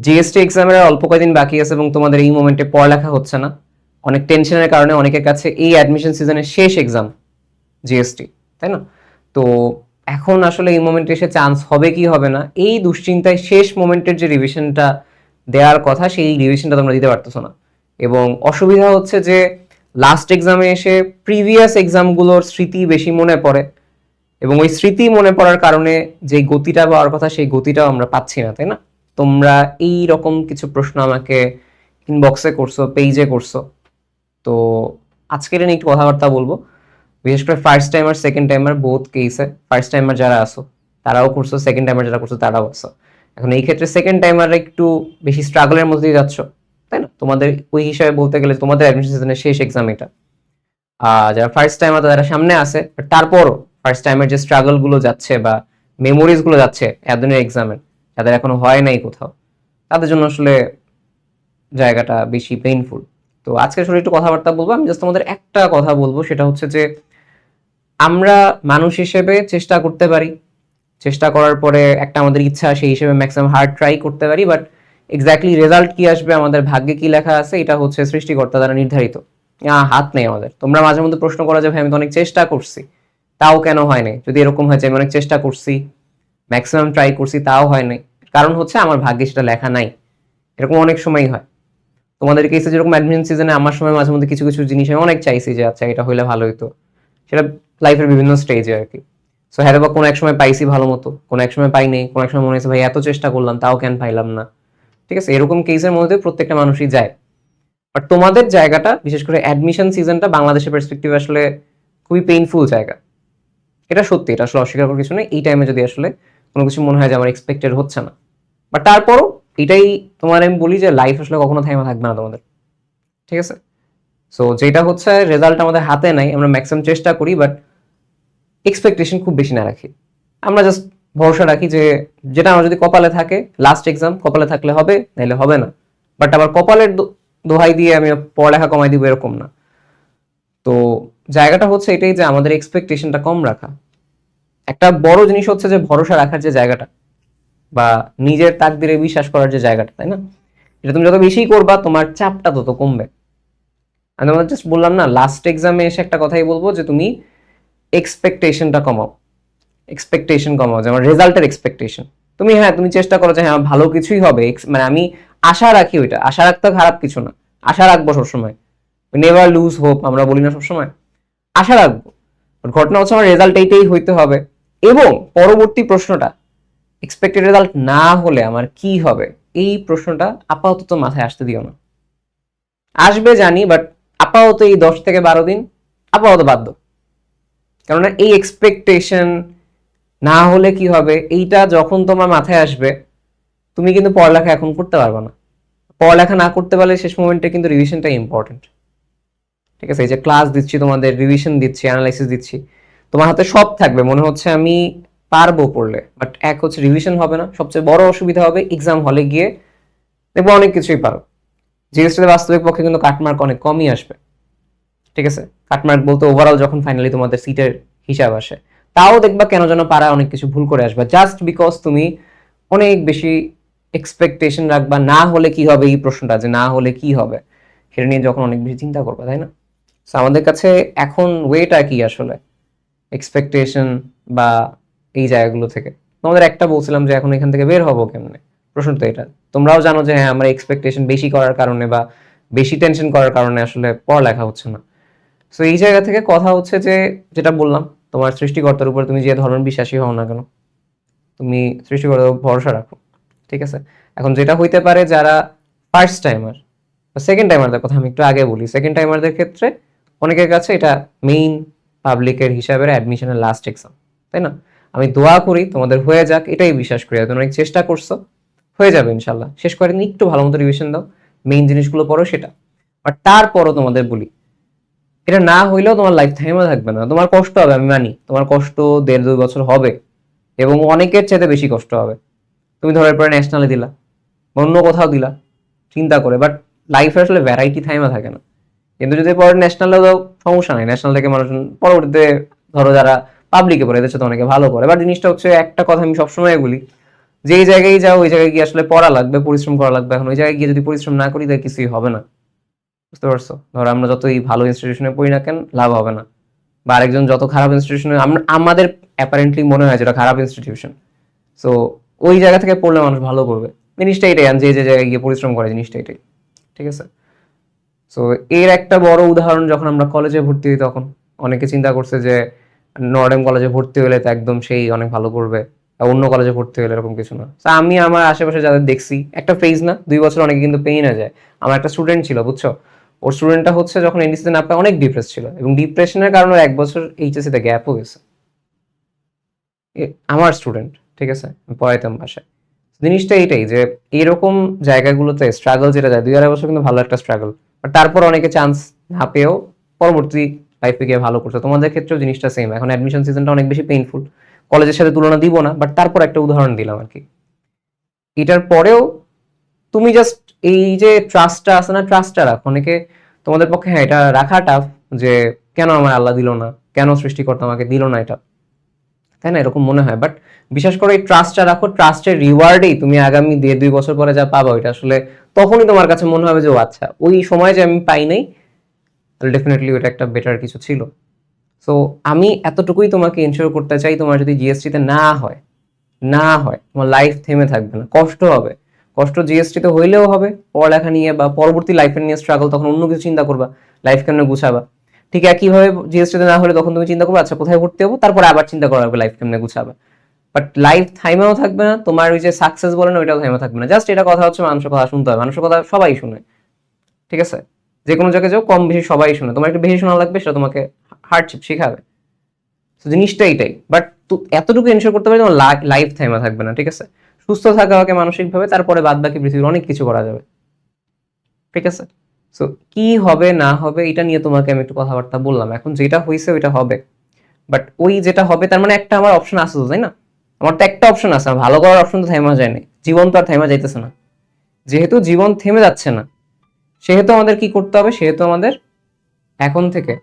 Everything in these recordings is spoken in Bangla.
জিএসটি এক্সামের অল্প কয়েকদিন বাকি আছে এবং তোমাদের এই মোমেন্টে পড়ালেখা হচ্ছে না, অনেক টেনশনের কারণে অনেকের কাছে এই অ্যাডমিশন সিজনের শেষ এক্সাম জিএসটি, তাই না? তো এখন আসলে এই মোমেন্টে এসে চান্স হবে কি হবে না, এই দুশ্চিন্তায় শেষ মোমেন্টের যে রিভিশনটা দেওয়ার কথা সেই রিভিশনটা তোমরা দিতে পারতেছো না। এবং অসুবিধা হচ্ছে যে লাস্ট এক্সামে এসে প্রিভিয়াস এক্সামগুলোর স্মৃতি বেশি মনে পড়ে, এবং ওই স্মৃতি মনে পড়ার কারণে যে গতিটা পাওয়ার কথা সেই গতিটাও আমরা পাচ্ছি না, তাই না? তোমরা এই রকম কিছু প্রশ্ন আমাকে ইনবক্সে করছো, পেজে করছো। তো আজকের নিয়ে একটু কথাবার্তা বলবো, বিশেষ করে first timer second timer both কেসে। ফার্স্ট টাইমার যারা আসো তারাও করছো, সেকেন্ড টাইমার যারা করছো তারাও আসো। এখন এই ক্ষেত্রে সেকেন্ড টাইমাররা একটু বেশি স্ট্রাগলের মধ্যে দিয়ে যাচ্ছ, তাই না? তোমাদের ওই হিসাবে বলতে গেলে তোমাদের অ্যাডমিশন সিজনের শেষ এক্সাম এটা। যারা ফার্স্ট টাইমার তারা সামনে আসে, তারপরও ফার্স্ট টাইমের যে স্ট্রাগল গুলো যাচ্ছে বা মেমোরিজ গুলো যাচ্ছে এতদিনের এক্সামের, যাদের এখনো হয় নাই কোথাও, তাদের জন্য আসলে জায়গাটা বেশি পেইনফুল। তো আজকে আসলে একটু কথাবার্তা বলবো, আমি জাস্ট তোমাদের একটা কথা বলবো, সেটা হচ্ছে যে আমরা মানুষ হিসেবে চেষ্টা করতে পারি, চেষ্টা করার পরে একটা আমাদের ইচ্ছা সেই হিসেবে ম্যাক্সিমাম হার্ড ট্রাই করতে পারি, বাট এক্স্যাক্টলি রেজাল্ট কি আসবে, আমাদের ভাগ্যে কি লেখা আছে, এটা হচ্ছে সৃষ্টিকর্তা দ্বারা নির্ধারিত। হাত নেই আমাদের। তোমরা মাঝে মধ্যে প্রশ্ন করা যে ভাই আমি তো অনেক চেষ্টা করছি, তাও কেন হয় নাই? যদি এরকম হয় যে আমি অনেক চেষ্টা করছি, ম্যাক্সিমাম ট্রাই করছি, তাও হয় নাই, কারণ হচ্ছে আমার ভাগ্যে সেটা লেখা নাই। এরকম অনেক সময়ই হয়। তোমাদের কেসে যেরকম অ্যাডমিশন সিজনে আমার সময় মাঝে মধ্যে কিছু কিছু জিনিস আমি অনেক চাইছি যে আচ্ছা এটা হইলে ভালো হইতো, সেটা লাইফের বিভিন্ন স্টেজে আর কি। সো হ্যাঁ, বা কোনো এক সময় পাইছি ভালো মতো, কোনো এক সময় পাই নেই, কোনো এক সময় মনে হয়েছে ভাই এত চেষ্টা করলাম তাও কেন পাইলাম না। ঠিক আছে, এরকম কেসের মধ্যে প্রত্যেকটা মানুষই যায়। বাট তোমাদের জায়গাটা, বিশেষ করে অ্যাডমিশন সিজনটা বাংলাদেশের পার্সপেক্টিভ আসলে খুবই পেইনফুল জায়গা। এটা সত্যি, এটা আসলে অস্বীকার করার কিছু নেই। এই টাইমে যদি আসলে কোনো কিছু মনে হয় যে আমার এক্সপেক্টেড হচ্ছে না, বাট তারপরও এটাই তোমার আমি বলি যে লাইফ আসলে কখনো থাইমা থাকবে না তোমাদের। ঠিক আছে, সো যেটা হচ্ছে রেজাল্ট আমাদের হাতে নাই, আমরা ম্যাক্সিমাম চেষ্টা করি, বাট এক্সপেকটেশন খুব বেশি না রাখি। আমরা জাস্ট ভরসা রাখি যে যেটা আমার যদি কপালে থাকে, লাস্ট এক্সাম কপালে থাকলে হবে, নাহলে হবে না। বাট আবার কপালের দোহাই দিয়ে আমি পড়ালেখা কমাই দিব এরকম না। তো জায়গাটা হচ্ছে এটাই যে আমাদের এক্সপেকটেশনটা কম রাখা। একটা বড় জিনিস হচ্ছে যে ভরসা রাখার যে জায়গাটা বা নিজের তাকদিরে বিশ্বাস করার যে জায়গাটা, তাই না? এটা তুমি যত বেশি করবা তোমার চাপটা তত কমবে। আমি তোমাদের জাস্ট বললাম না, লাস্ট এক্সামে এসে একটা কথাই বলবো যে তুমি এক্সপেকটেশনটা কমাও। এক্সপেকটেশন কমাও, যেমন রেজাল্টের এক্সপেকটেশন। তুমি হ্যাঁ তুমি চেষ্টা করো যে হ্যাঁ ভালো কিছুই হবে, মানে আমি আশা রাখি, ওইটা আশা রাখতে খারাপ কিছু না, আশা রাখবো সবসময়। নেভার লুজ হোপ আমরা বলি না সবসময়, আশা রাখবো। ঘটনা হচ্ছে আমার রেজাল্ট এইটাই হইতে হবে, এবং পরবর্তী প্রশ্নটা এক্সপেক্টেড রেজাল্ট না হলে আমার কি হবে, এই প্রশ্নটা আপাতত মাথায় আসতে দিও না। আসবে জানি, বাট আপাতত এই 10 থেকে 12 দিন আপাতত বাধ্য। কেননা এই এক্সপেকটেশন না হলে কি হবে, এইটা যখন তোমার মাথায় আসবে তুমি কিন্তু পড়ালেখা এখন করতে পারবে না। পড়ালেখা না করতে পারলে শেষ মোমেন্টে কিন্তু রিভিশনটা ইম্পর্টেন্ট। ঠিক আছে, এই যে ক্লাস দিচ্ছি তোমাদের, রিভিশন দিচ্ছি, অ্যানালাইসিস দিচ্ছি, তোমার হাতে সব থাকবে, মনে হচ্ছে আমি পারবো পড়লে, বাট এক হচ্ছে রিভিশন হবে না। সবচেয়ে বড় অসুবিধা হবে এক্সাম হলে গিয়ে দেখবো অনেক কিছুই পারো, জিএসটিতে বাস্তবিক পক্ষে কিন্তু কাটমার্ক অনেক কমই আসবে। ঠিক আছে, কাটমার্ক বলতে ওভারঅল যখন ফাইনালি তোমাদের সিটের হিসাব আসে, তাও দেখবা কেন যেন পারা অনেক কিছু ভুল করে আসবে, জাস্ট বিকজ তুমি অনেক বেশি এক্সপেকটেশন রাখবা। না হলে কি হবে, এই প্রশ্নটা যে না হলে কি হবে সেটা নিয়ে যখন অনেক বেশি চিন্তা করবা, তাই না? সো আমাদের কাছে এখন ওয়েটা কি আসলে এক্সপেকটেশন বা এই জায়গাগুলো থেকে। তোমাদের একটা বলছিলাম যে এখন এখান থেকে বের হবো কেমনে, প্রশ্ন তো এটা। তোমরাও জানো যে হ্যাঁ আমরা এক্সপেকটেশন বেশি করার কারণে বা বেশি টেনশন করার কারণে আসলে পড়ালেখা হচ্ছে না। সো এই জায়গা থেকে কথা হচ্ছে যে, যেটা বললাম, তোমার সৃষ্টিকর্তার উপর তুমি যে ধরনের বিশ্বাসী হও না কেন, তুমি সৃষ্টিকর্তার উপর ভরসা রাখো। ঠিক আছে, এখন যেটা হইতে পারে যারা ফার্স্ট টাইমার বা সেকেন্ড টাইমারদের কথা আমি একটু আগে বলি, সেকেন্ড টাইমারদের ক্ষেত্রে অনেকের কাছে এটা মেইন পাবলিকের হিসাবে অ্যাডমিশনের লাস্ট এক্সাম, তাই না? আমি দোয়া করি তোমাদের হয়ে যাক, এটাই বিশ্বাস করি। তোমরা অনেক চেষ্টা করছো, হয়ে যাবে ইনশাল্লাহ। শেষ কয়েকদিন একটু ভালো মতো রিভিশন দাও, মেইন জিনিসগুলো পড়ো সেটা। আর তারপরও তোমাদের বলি, এটা না হইলেও তোমার লাইফ টাইমও থাকবে না, তোমার কষ্ট হবে, আমি মানি তোমার কষ্ট 1.5-2 বছর হবে, এবং অনেকের চাইতে বেশি কষ্ট হবে। তুমি ধরার পরে ন্যাশনালে দিলা, অন্য কোথাও দিলা চিন্তা করে, বাট লাইফে আসলে ভ্যারাইটি টাইমও থাকে না। কিন্তু যদি পরে ন্যাশনালে দাও সমস্যা নাই, ন্যাশনাল থেকে মানুষজন পরবর্তীতে ধরো যারা পাবলিকে পড়ে এদের সাথে অনেকে ভালো করে। বাট জিনিসটা হচ্ছে একটা কথা আমি সবসময় বলি যেই জায়গায় যাও ওই জায়গায় গিয়ে আসলে পড়া লাগবে, পরিশ্রম করা লাগবে। এখন ওই জায়গায় গিয়ে যদি পরিশ্রম না করি তাহলে কিছুই হবে না, বুঝতে পারছো? ধরো আমরা যতই ভালো ইনস্টিটিউশনে পড়ি না কেন, লাভ হবে না। বা আরেকজন যত খারাপ ইনস্টিটিউশনে, আমাদের অ্যাপারেন্টলি মনে হয় যেটা খারাপ ইনস্টিটিউশন, সো ওই জায়গা থেকে পড়লে মানুষ ভালো করবে। জিনিসটা এটাই, যে যে জায়গায় গিয়ে পরিশ্রম করে জিনিসটা এটাই, ঠিক আছে? সো এর একটা বড় উদাহরণ, যখন আমরা কলেজে ভর্তি হই তখন অনেকে চিন্তা করছে যে নর্ডেম কলেজে ভর্তি হলে তো একদম সেই অনেক ভালো করবে, আর অন্য কলেজে ভর্তি হলে এরকম কিছু না। তো আমি আমার আশেপাশে যাদের দেখছি, একটা ফেজ না 2 বছর অনেকে কিন্তু পেয়ে না যায়। আমার একটা স্টুডেন্ট ছিল, বুঝছো, ওর স্টুডেন্টটা হচ্ছে যখন এনডিসিতে না পায় অনেক ডিপ্রেস ছিল, এবং ডিপ্রেশনের কারণে 1 বছর এইচএসিতে গ্যাপও গেছে। আমার স্টুডেন্ট, ঠিক আছে, আমি পড়াইতাম বাসায়। জিনিসটা এইটাই যে এরকম জায়গাগুলোতে স্ট্রাগল যেটা যায় 2-2.5 বছর, কিন্তু ভালো একটা স্ট্রাগল। বাট তারপর অনেকে চান্স না পেয়েও পরবর্তী লাইফে গিয়ে ভালো করছে। তোমাদের ক্ষেত্রেও জিনিসটা সেম। এখন অ্যাডমিশন সিজনটা অনেক বেশি পেইনফুল, কলেজের সাথে তুলনা দিব না, বাট তারপর একটা উদাহরণ দিলাম আর কি। এটার পরেও তুমি জাস্ট এই যে ট্রাস্টটা আছে না, ট্রাস্টটা রাখো। অনেকে তোমাদের পক্ষে হ্যাঁ এটা রাখা টাফ, যে কেন আমার আল্লাহ দিল না, কেন সৃষ্টিকর্তা আমাকে দিল না এটা, তাই না, এরকম মনে হয়। বাট বিশেষ করে এই ট্রাস্টটা রাখো, ট্রাস্টের রিওয়ার্ডেই তুমি আগামী 1-2 বছর পরে যা পাবো, এটা আসলে তখনই তোমার কাছে মনে হবে যে ও আচ্ছা, ওই সময় যে আমি পাই নাই, তাহলে ডেফিনেটলি ওটা একটা বেটার কিছু ছিল। সো আমি এতটুকুই তোমাকে ইনশিওর করতে চাই, তোমার যদি জিএসটিতে না হয় তোমার লাইফ থেমে থাকবে না, কষ্ট হবে। কষ্ট জিএসটিতে হইলেও হবে, পড়ালেখা নিয়ে বা পরবর্তী লাইফের নিয়ে স্ট্রাগল, তখন অন্য কিছু চিন্তা করবা, লাইফ কেমনে গুছাবা। ঠিক একইভাবে জিএসটিতে না হলে তখন তুমি চিন্তা করবে আচ্ছা কোথায় ভর্তি হবো, তারপরে আবার চিন্তা করা লাগবে লাইফ কেমনে গুছাবা। বাট লাইফ থাইমাও থাকবে না, তোমার ওই যে সাকসেস বলে না ওইটাও থাইমা থাকবে না। জাস্ট এটা কথা হচ্ছে, মানুষের কথা শুনতে হবে, মানুষের কথা সবাই শুনে, ঠিক আছে? যে কোনো জায়গায় যাও কম বেশি সবাই শুনে, তোমার একটু বেশি শোনা লাগবে, সেটা তোমাকে হার্ডশিপ শিখাবে। তো জিনিসটা এইটাই। বাট এতটুকু এনশিওর করতে পারি তোমার লাইফ থাইমা থাকবে না, ঠিক আছে? সুস্থ থাকা হবে মানসিকভাবে, তারপরে বাদ বাকি পৃথিবীর অনেক কিছু করা যাবে, ঠিক আছে? সো কি হবে না হবে এটা নিয়ে তোমাকে আমি একটু কথাবার্তা বললাম। এখন যেটা হয়েছে ওইটা হবে, বাট ওই যেটা হবে তার মানে একটা আমার অপশন আছে তো, তাই না? আমার তো একটা অপশন আছে, আমার ভালো করার অপশন তো থেমা যায়নি, জীবন তো আর থেমা যাইতেছে না। যেহেতু জীবন থেমে যাচ্ছে না, সেহেতু আমাদের কি করতে হবে, সেহেতু আমাদের এখন থেকে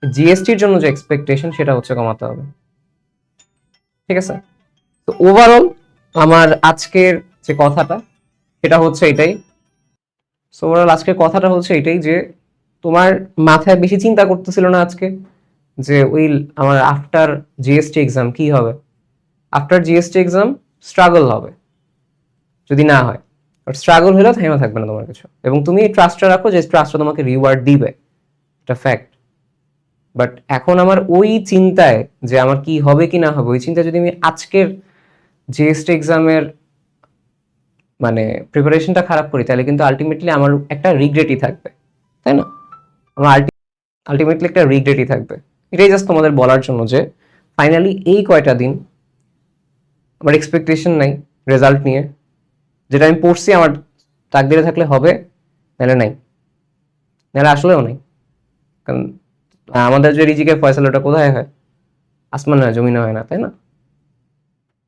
জিএসটির জন্য যে এক্সপেকটেশন সেটা হচ্ছে কমাতে হবে, ঠিক আছে? তো ওভারঅল আমার আজকের যে কথাটা সেটা হচ্ছে এটাই। সো ওভারঅল আজকের কথাটা হচ্ছে এটাই যে তোমার মাথায় বেশি চিন্তা করতেছিল না আজকে, যে ওই আমার আফটার জিএসটি এক্সাম কি হবে। আফটার জিএসটি এক্সাম স্ট্রাগল হবে যদি না হয়, বাট স্ট্রাগল হলেও থেমে থাকবে না তোমার কিছু, এবং তুমি ট্রাস্টটা রাখো যে ট্রাস্টটা তোমাকে রিওয়ার্ড দিবে, এটা ফ্যাক্ট। বাট এখন আমার ওই চিন্তায় যে আমার কি হবে কি না হবে, ওই চিন্তায় যদি আমি আজকের জিএসটি এক্সামের মানে প্রিপারেশনটা খারাপ করি, তাহলে কিন্তু আলটিমেটলি আমার একটা রিগ্রেটই থাকবে, তাই না? আমার আলটিমেটলি একটা রিগ্রেটই থাকবে। এটাই জাস্ট তোমাদের বলার জন্য যে ফাইনালি এই কয়টা দিন আমার এক্সপেকটেশন নাই রেজাল্ট নিয়ে, যেটা আমি পড়ছি আমার তাকদিরে থাকলে হবে, নাহলে নাই, নাহলে আসলেও নাই। কারণ আমাদের যে রিজিকের ফয়সালা ওটা কোথায় হয়, আসমানে হয়, জমিনে হয় না, তাই না?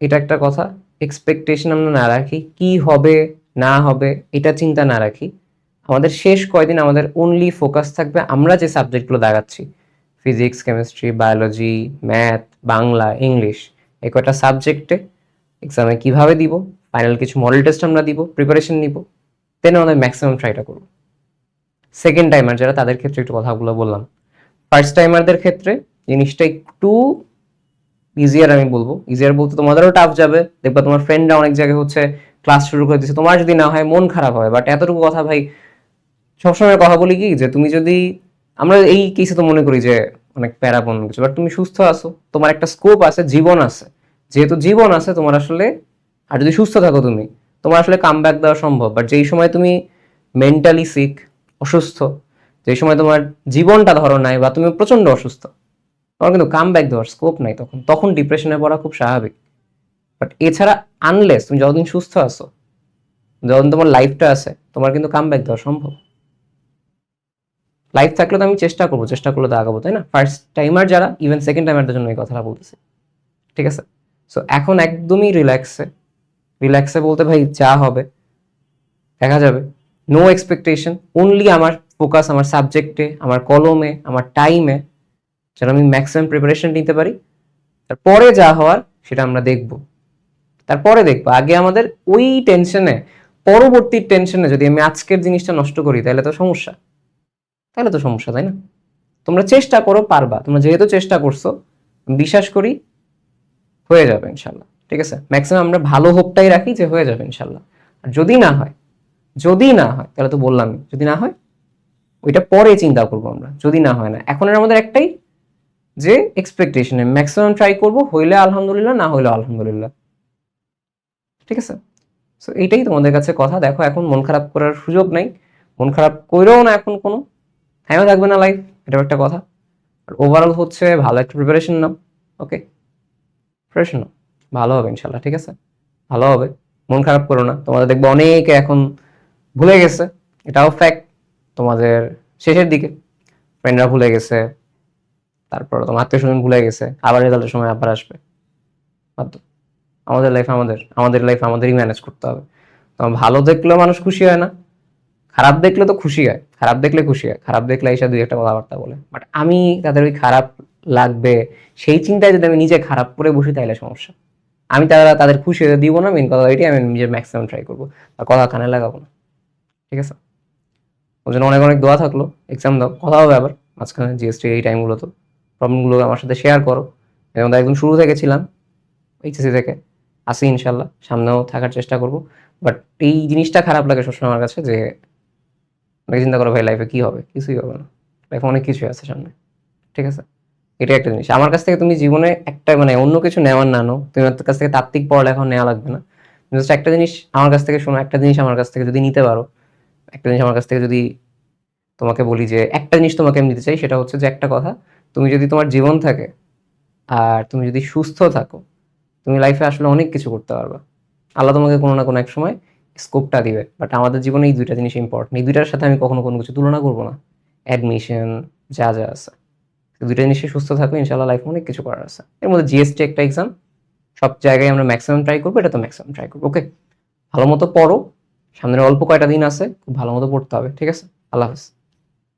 এটা একটা কথা। এক্সপেকটেশন আমরা না রাখি, কি হবে না হবে এটা চিন্তা না রাখি, আমাদের শেষ কয়দিন আমাদের অনলি ফোকাস থাকবে আমরা যে সাবজেক্টগুলো দাগাচ্ছি, physics, chemistry, biology, math, Bangla, English, এই কয়টা সাবজেক্টে এক্সামে কিভাবে দিব, ফাইনাল কিছু মডেল টেস্ট আমরা দিব, প্রিপারেশন নিব, দেন আমাদের ম্যাক্সিমাম ট্রাইটা করবো। সেকেন্ড টাইমার যারা, তাদের ক্ষেত্রে একটু কথাগুলো বললাম। ফার্স্ট টাইমারদের ক্ষেত্রে জিনিসটা একটু ইজিয়ার, আমি বলবো ইজিয়ার বলতে তোমাদেরও টাফ যাবে, দেখবা তোমার ফ্রেন্ডরা অনেক জায়গায় হচ্ছে ক্লাস শুরু করে দিচ্ছে, তোমার যদি না হয় মন খারাপ হবে। বাট এতটুকু কথা ভাই, সবসময় কথা বলি কি, যে তুমি যদি, আমরা এই কেসে তো মনে করি যে অনেক প্যারাপন কিছু, বাট তুমি সুস্থ আছো, তোমার একটা স্কোপ আছে, জীবন আছে, যেহেতু জীবন আছে তোমার আসলে, আর যদি সুস্থ থাকো তুমি, তোমার আসলে কাম ব্যাক দেওয়া সম্ভব। বাট যেই সময় তুমি মেন্টালি সিক, অসুস্থ, যেই সময় তোমার জীবনটা ধরো নাই, বা তুমি প্রচন্ড অসুস্থ, তোমার কিন্তু কাম ব্যাক দেওয়ার স্কোপ নাই, তখন ডিপ্রেশনে পড়া খুব স্বাভাবিক। বাট এছাড়া আনলেস তুমি যতদিন সুস্থ আছো, যতদিন তোমার লাইফটা আছে, তোমার কিন্তু কাম ব্যাক দেওয়া সম্ভব। লাইফ থাকলে তো আমি চেষ্টা করবো, চেষ্টা করলে তো আগাবো, তাই না? ফার্স্ট টাইমার যারা, ইভেন সেকেন্ড টাইমারদের জন্য এই কথাটা বলতেছি, ঠিক আছে? সো এখন একদমই রিল্যাক্সে, রিল্যাক্সে বলতে ভাই যা হবে দেখা যাবে, নো এক্সপেকটেশন, অনলি আমার ফোকাস আমার সাবজেক্টে, আমার কলমে, আমার টাইমে, যেন আমি ম্যাক্সিমাম প্রিপারেশন নিতে পারি। তারপরে যা হওয়ার সেটা আমরা দেখব। তারপরে দেখবো। আগে আমাদের ওই টেনশনে, পরবর্তী টেনশনে যদি আমি আজকের জিনিসটা নষ্ট করি তাহলে তো সমস্যা, তাই না? তোমরা চেষ্টা করো, পারবা। তোমরা যেহেতু চেষ্টা করছো, বিশ্বাস করি হয়ে যাবে ইনশাল্লাহ। ঠিক আছে, ম্যাক্সিমাম আমরা ভালো হোপটাই রাখি যে হয়ে যাবে ইনশাল্লাহ। আর যদি না হয় তাহলে তো বললামই, যদি না হয় ওইটা পরে চিন্তা করবো আমরা। যদি না হয় না, এখন আমাদের একটাই যে এক্সপেকটেশনে ম্যাক্সিমাম ট্রাই করব, হইলে আলহামদুলিল্লাহ, না হইলে আলহামদুলিল্লাহ। ঠিক আছে, সো এইটাই তোমাদের কাছে কথা। দেখো, এখন মন খারাপ করার সুযোগ নাই, মন খারাপ করেও না এখন কোনো, হ্যাঁ থাকবে না লাইফ, এটাও একটা কথা। আর ওভারঅল হচ্ছে ভালো একটা প্রিপারেশন নাও। ওকে, প্রিপারেশন নাও, ভালো হবে ইনশাল্লাহ। ঠিক আছে, ভালো হবে, মন খারাপ করো না। তোমাদের দেখবে অনেকে এখন ভুলে গেছে, এটাও ফ্যাক্ট। তোমাদের শেষের দিকে ফ্রেন্ডরা ভুলে গেছে, তারপর তোমার আত্মীয় স্বজন ভুলে গেছে, আবার রেজাল্টের সময় আবার আসবে। বাধ্য, আমাদের লাইফ আমাদের লাইফ আমাদেরই ম্যানেজ করতে হবে। তোমার ভালো দেখলেও মানুষ খুশি হয় না, খারাপ দেখলে তো খুশি হয়, খারাপ দেখলে এসে দুই একটা কথাবার্তা বলে। বাট আমি তাদের ওই খারাপ লাগবে সেই চিন্তায় যদি আমি নিজে খারাপ করে বসি তাহলে সমস্যা। আমি তাদের খুশি হতে দিব না, মেন কথা এটাই, আমি নিজের ম্যাক্সিমাম ট্রাই করবো, আর কথা কানে লাগাবো না। ঠিক আছে, ওই জন্য অনেক অনেক দোয়া থাকলো। এক্সাম দাও, কথা হবে আবার মাঝখানে জিএসটি এই টাইমগুলো, তো প্রবলেমগুলো আমার সাথে শেয়ার করো। এবং একদম শুরু থেকে ছিলাম, এইচএসসি থেকে আসি, ইনশাল্লাহ সামনেও থাকার চেষ্টা করব। বাট এই জিনিসটা খারাপ লাগে সবসময় আমার কাছে, যে অনেক চিন্তা করো ভাই লাইফে কি হবে, কিছুই হবে না, লাইফে অনেক কিছুই আছে সামনে। ঠিক আছে, এটা একটা জিনিস। আমার কাছ থেকে তুমি জীবনে একটা অন্য কিছু নেওয়ার না নো, তুমি আমার কাছ থেকে তাত্ত্বিক পড়ালেখা নেওয়া লাগবে না। জাস্ট একটা জিনিস আমার কাছ থেকে শোনো, একটা জিনিস আমার কাছ থেকে যদি নিতে পারো, একটা জিনিস আমার কাছ থেকে যদি তোমাকে বলি, যে একটা জিনিস তোমাকে আমি দিতে চাই, সেটা হচ্ছে যে একটা কথা, তুমি যদি তোমার জীবন থাকে আর তুমি যদি সুস্থ থাকো, তুমি লাইফে আসলে অনেক কিছু করতে পারবা। আল্লাহ তোমাকে কোনো না কোনো এক সময় স্কোপটা দিবে। বাট আমাদের জীবনে এই দুইটা জিনিস ইম্পর্টেন্ট, এই দুইটার সাথে আমি কখনো কোনো কিছু তুলনা করবো না। অ্যাডমিশন, যা যা আছে, দুইটা জিনিসে সুস্থ থাকো, ইনশাল্লাহ লাইফে অনেক কিছু করার আছে। এর মধ্যে জিএসটি একটা এক্সাম, সব জায়গায় আমরা ম্যাক্সিমাম ট্রাই করবো, এটা তো ম্যাক্সিমাম ট্রাই করবো। ওকে, ভালো মতো পড়ো, সামনের অল্প কয়টা দিন আছে, খুব ভালো মতো পড়তে হবে। ঠিক আছে, আল্লাহ হাফেজ।